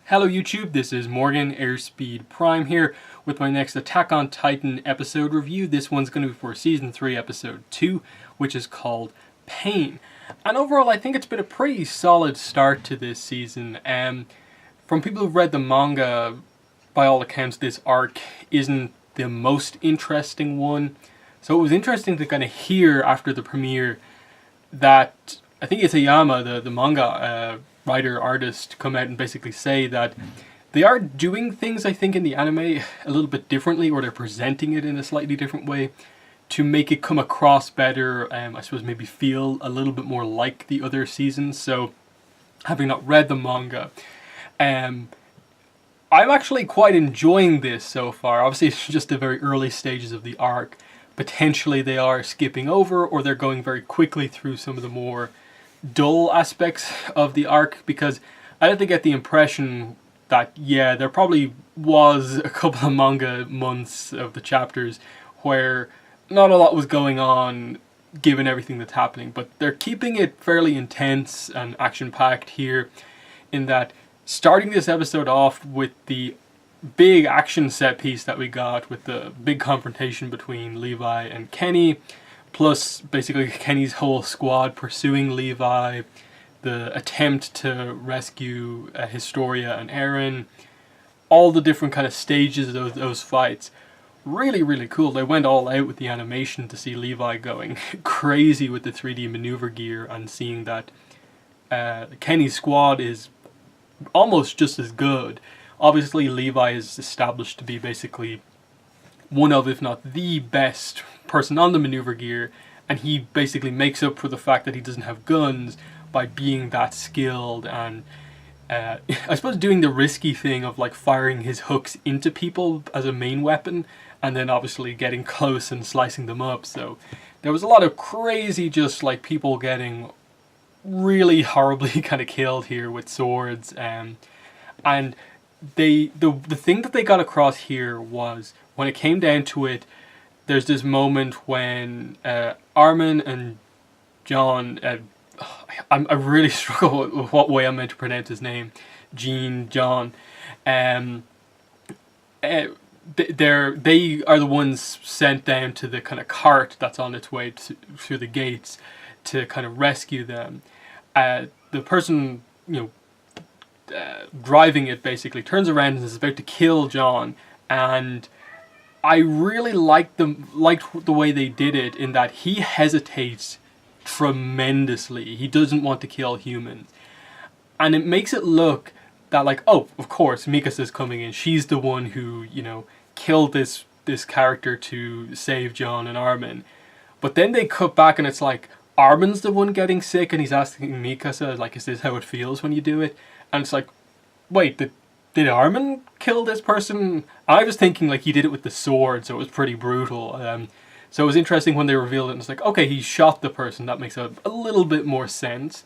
Hello YouTube, this is Morgan Airspeed Prime here with my next Attack on Titan episode review. This one's going to be for Season 3 Episode 2, which is called Pain. And overall I think it's been a pretty solid start to this season. From people who've read the manga, by all accounts this arc isn't the most interesting one. So it was interesting to kind of hear after the premiere that, I think Isayama, the manga writer, artist, come out and basically say that they are doing things, I think, in the anime a little bit differently, or they're presenting it in a slightly different way to make it come across better, I suppose maybe feel a little bit more like the other seasons. So, having not read the manga, I'm actually quite enjoying this so far. Obviously, it's just the very early stages of the arc. Potentially they are skipping over, or they're going very quickly through some of the more dull aspects of the arc, because I don't get the impression that, yeah, there probably was a couple of manga months of the chapters where not a lot was going on given everything that's happening, but they're keeping it fairly intense and action-packed here, in that starting this episode off with the big action set piece that we got with the big confrontation between Levi and Kenny, plus basically Kenny's whole squad pursuing Levi, the attempt to rescue Historia and Eren, all the different kind of stages of those fights. Really, really cool. They went all out with the animation to see Levi going crazy with the 3D maneuver gear, and seeing that Kenny's squad is almost just as good. Obviously Levi is established to be basically one of, if not the best person on the maneuver gear, and he basically makes up for the fact that he doesn't have guns by being that skilled and I suppose doing the risky thing of like firing his hooks into people as a main weapon, and then obviously getting close and slicing them up. So there was a lot of crazy, just like people getting really horribly kind of killed here with swords, and the thing that they got across here was, when it came down to it, there's this moment when Armin and John, I really struggle with what way I'm meant to pronounce his name, John, they are the ones sent down to the kind of cart that's on its way through the gates to kind of rescue them. The person, driving it basically turns around and is about to kill John, and I really liked the way they did it, in that he hesitates tremendously. He doesn't want to kill humans, and it makes it look that like, oh, of course Mikasa's coming in, she's the one who, killed this character to save John and Armin. But then they cut back and it's like Armin's the one getting sick, and he's asking Mikasa, like, is this how it feels when you do it? And it's like, wait, did Armin kill this person? I was thinking like he did it with the sword, so it was pretty brutal. So it was interesting when they revealed it, and it's like, okay, he shot the person. That makes a little bit more sense.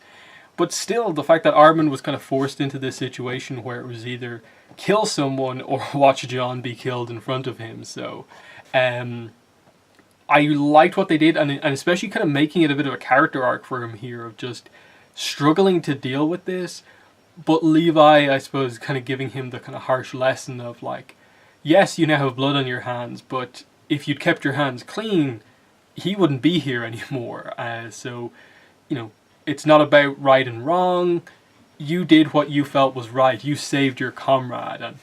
But still, the fact that Armin was kind of forced into this situation where it was either kill someone or watch John be killed in front of him. So I liked what they did, and especially kind of making it a bit of a character arc for him here, of just struggling to deal with this. But Levi, I suppose, kind of giving him the kind of harsh lesson of like, yes, you now have blood on your hands, but if you'd kept your hands clean, he wouldn't be here anymore. So, it's not about right and wrong. You did what you felt was right. You saved your comrade. And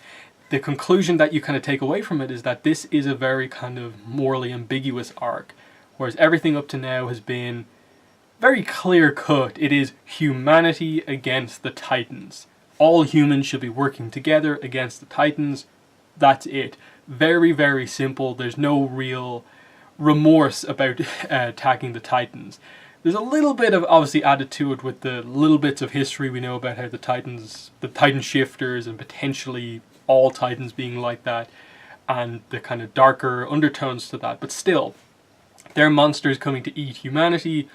the conclusion that you kind of take away from it is that this is a very kind of morally ambiguous arc, whereas everything up to now has been very clear cut. It is humanity against the Titans. All humans should be working together against the Titans. That's it. Very, very simple. There's no real remorse about attacking the Titans. There's a little bit of obviously added to it with the little bits of history we know about how the Titan shifters, and potentially all Titans being like that, and the kind of darker undertones to that. But still, they're monsters coming to eat humanity.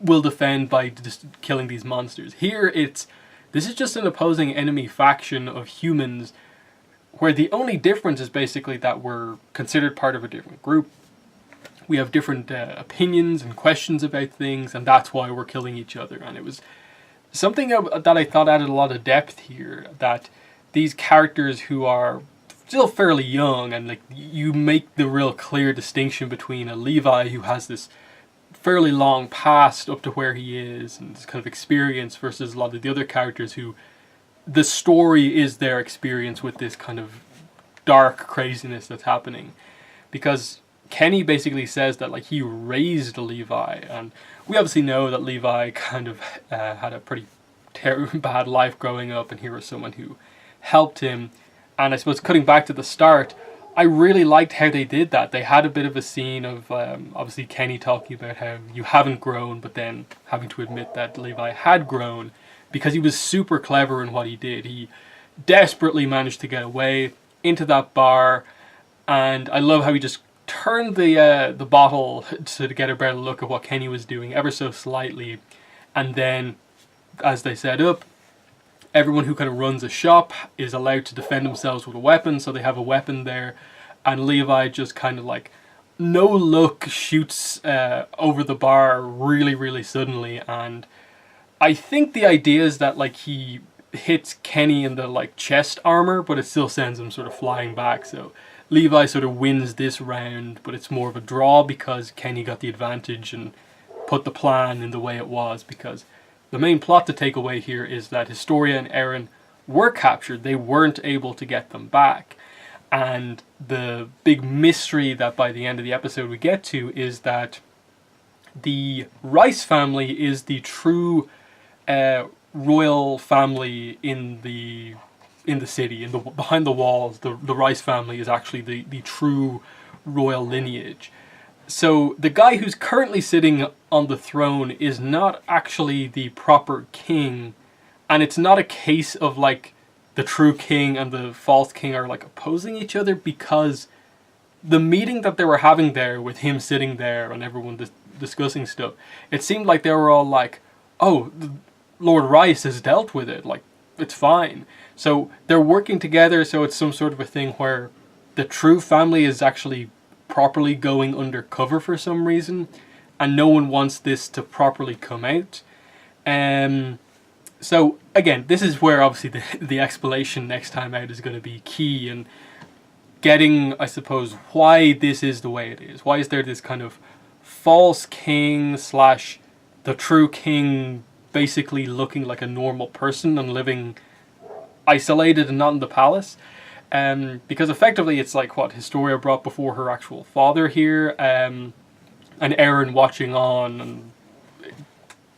Will defend by just killing these monsters. Here this is just an opposing enemy faction of humans, where the only difference is basically that we're considered part of a different group. We have different opinions and questions about things, and that's why we're killing each other. And it was something that I thought added a lot of depth here, that these characters who are still fairly young, and like you make the real clear distinction between a Levi who has this fairly long past up to where he is and this kind of experience versus a lot of the other characters who the story is their experience with this kind of dark craziness that's happening. Because Kenny basically says that like he raised Levi, and we obviously know that Levi kind of had a pretty bad life growing up, and here was someone who helped him. And I suppose cutting back to the start, I really liked how they did that. They had a bit of a scene of obviously Kenny talking about how you haven't grown, but then having to admit that Levi had grown because he was super clever in what he did. He desperately managed to get away into that bar, and I love how he just turned the bottle to get a better look at what Kenny was doing ever so slightly, and then as they set up, everyone who kind of runs a shop is allowed to defend themselves with a weapon, so they have a weapon there, and Levi just kind of like no look shoots over the bar really, really suddenly. And I think the idea is that like he hits Kenny in the like chest armor, but it still sends him sort of flying back. So Levi sort of wins this round, but it's more of a draw because Kenny got the advantage and put the plan in the way it was. Because the main plot to take away here is that Historia and Eren were captured. They weren't able to get them back. And the big mystery that by the end of the episode we get to is that the Rice family is the true royal family in the city, behind the walls. The Rice family is actually the true royal lineage. So the guy who's currently sitting on the throne is not actually the proper king, and it's not a case of like the true king and the false king are like opposing each other, because the meeting that they were having there with him sitting there and everyone discussing stuff, it seemed like they were all like, oh, Lord Rice has dealt with it, like it's fine. So they're working together, so it's some sort of a thing where the true family is actually properly going undercover for some reason, and no one wants this to properly come out. So again, this is where obviously the explanation next time out is going to be key, and getting, I suppose, why this is the way it is. Why is there this kind of false king slash the true king basically looking like a normal person and living isolated and not in the palace? Because effectively it's like what Historia brought before her actual father here, and Eren watching on, and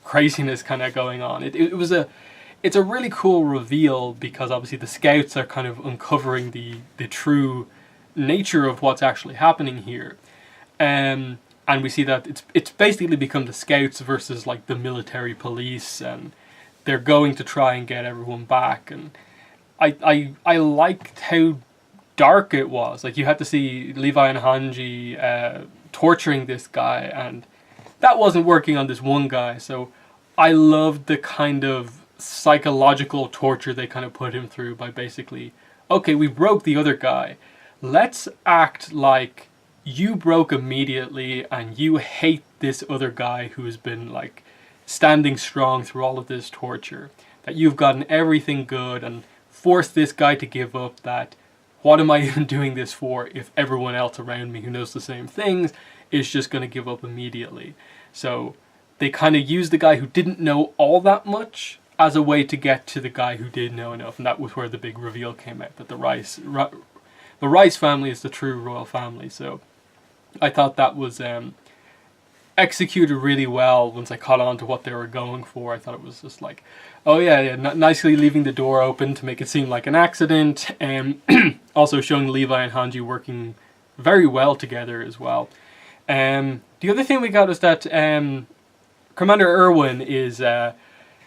craziness kind of going on. It's a really cool reveal, because obviously the scouts are kind of uncovering the true nature of what's actually happening here. And we see that it's basically become the scouts versus like the military police, and they're going to try and get everyone back. And I liked how dark it was. Like you had to see Levi and Hanji torturing this guy, and that wasn't working on this one guy. So I loved the kind of psychological torture they kind of put him through by basically, okay, we broke the other guy. Let's act like you broke immediately and you hate this other guy who has been like standing strong through all of this torture. That you've gotten everything good, and force this guy to give up. That what am I even doing this for if everyone else around me who knows the same things is just going to give up immediately. So they kind of used the guy who didn't know all that much as a way to get to the guy who did know enough, and that was where the big reveal came out, that the Rice family is the true royal family. So I thought that was executed really well. Once I caught on to what they were going for, I thought it was just like, oh yeah, nicely leaving the door open to make it seem like an accident, and also showing Levi and Hanji working very well together as well. The other thing we got is that Commander Irwin is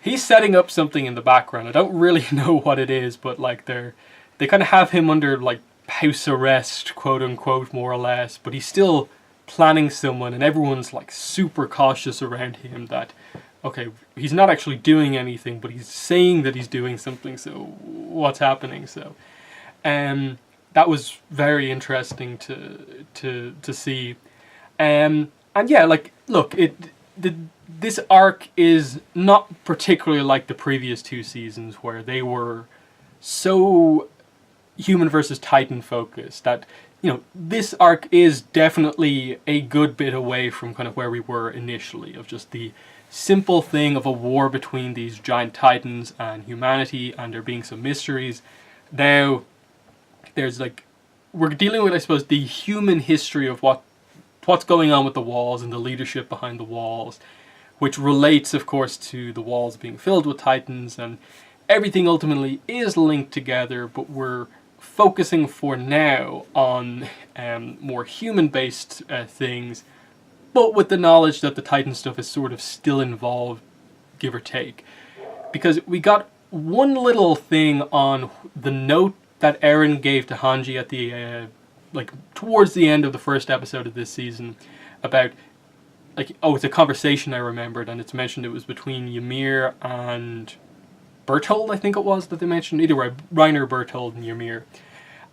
he's setting up something in the background. I don't really know what it is, but like they kind of have him under like house arrest, quote unquote, more or less, but he's still planning someone, and everyone's like super cautious around him that, okay, he's not actually doing anything, but he's saying that he's doing something, so what's happening? So that was very interesting to see. And yeah, like, look, this arc is not particularly like the previous two seasons, where they were so human versus Titan focused that, you know, this arc is definitely a good bit away from kind of where we were initially, of just the simple thing of a war between these giant Titans and humanity, and there being some mysteries. Now there's like, we're dealing with, I suppose, the human history of what's going on with the walls and the leadership behind the walls, which relates, of course, to the walls being filled with Titans, and everything ultimately is linked together, but we're focusing for now on more human-based things, but with the knowledge that the Titan stuff is sort of still involved, give or take. Because we got one little thing on the note that Eren gave to Hanji at the like towards the end of the first episode of this season, about like, oh, it's a conversation I remembered, and it's mentioned it was between Ymir and Bertold, I think it was, that they mentioned. Either way, Reiner, Bertold, and Ymir.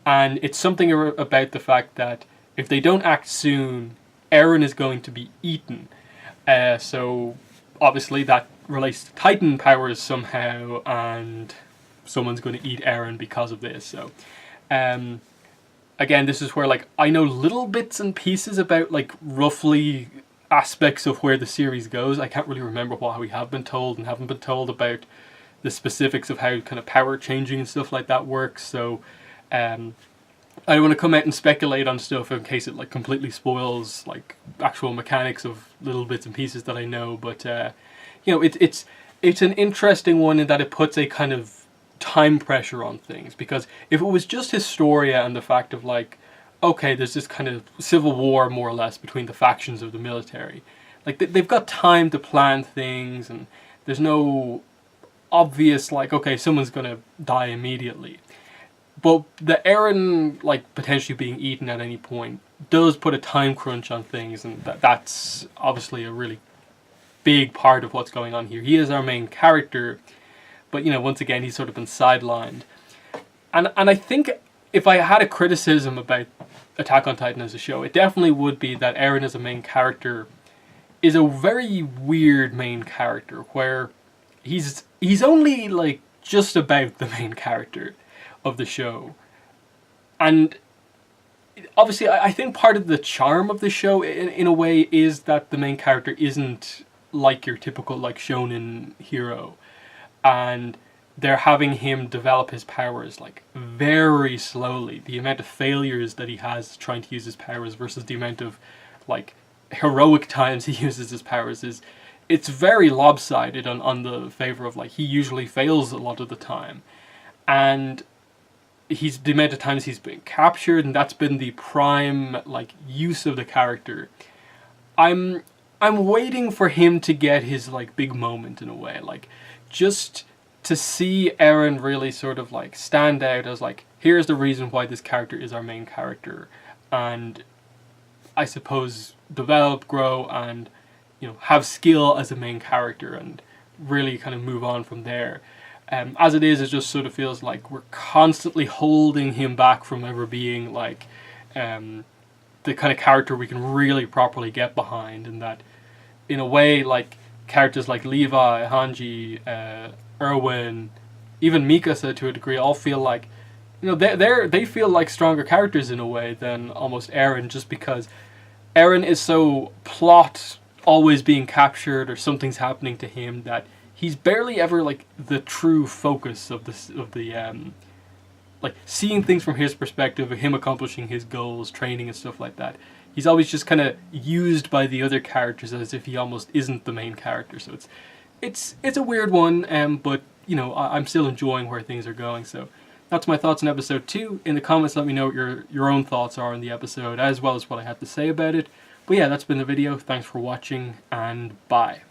And it's something about the fact that if they don't act soon, Eren is going to be eaten. So obviously that relates to Titan powers somehow, and someone's going to eat Eren because of this. So again, this is where, like, I know little bits and pieces about, like, roughly aspects of where the series goes. I can't really remember what we have been told and haven't been told about the specifics of how kind of power changing and stuff like that works. So I don't want to come out and speculate on stuff in case it, like, completely spoils, like, actual mechanics of little bits and pieces that I know. But you know, it's an interesting one in that it puts a kind of time pressure on things, because if it was just Historia and the fact of, like, okay, there's this kind of civil war more or less between the factions of the military, like, they've got time to plan things, and there's no obvious, like, okay, someone's gonna die immediately. But the Eren, like, potentially being eaten at any point does put a time crunch on things, and that's obviously a really big part of what's going on here. He is our main character, but, you know, once again, he's sort of been sidelined. And I think if I had a criticism about Attack on Titan as a show, it definitely would be that Eren as a main character is a very weird main character, where he's only, like, just about the main character of the show. And obviously, I think part of the charm of the show, in a way, is that the main character isn't like your typical, like, shonen hero, and they're having him develop his powers, like, very slowly. The amount of failures that he has trying to use his powers versus the amount of, like, heroic times he uses his powers it's very lopsided on the favor of, like, he usually fails a lot of the time. And the amount of times he's been captured, and that's been the prime, like, use of the character. I'm waiting for him to get his, like, big moment, in a way, like, just to see Eren really sort of, like, stand out as, like, here's the reason why this character is our main character, and I suppose develop, grow, and, you know, have skill as a main character, and really kind of move on from there. As it just sort of feels like we're constantly holding him back from ever being, like, the kind of character we can really properly get behind, and that, in a way, like, characters like Levi, Hanji, Erwin, even Mikasa to a degree, all feel like, you know, they feel like stronger characters in a way than almost Eren, just because Eren is so plot always being captured or something's happening to him that he's barely ever, like, the true focus of the like, seeing things from his perspective, of him accomplishing his goals, training and stuff like that. He's always just kind of used by the other characters as if he almost isn't the main character. So it's a weird one, but, you know, I'm still enjoying where things are going. So that's my thoughts on episode 2. In the comments, let me know what your own thoughts are on the episode, as well as what I have to say about it. But yeah, that's been the video. Thanks for watching, and bye.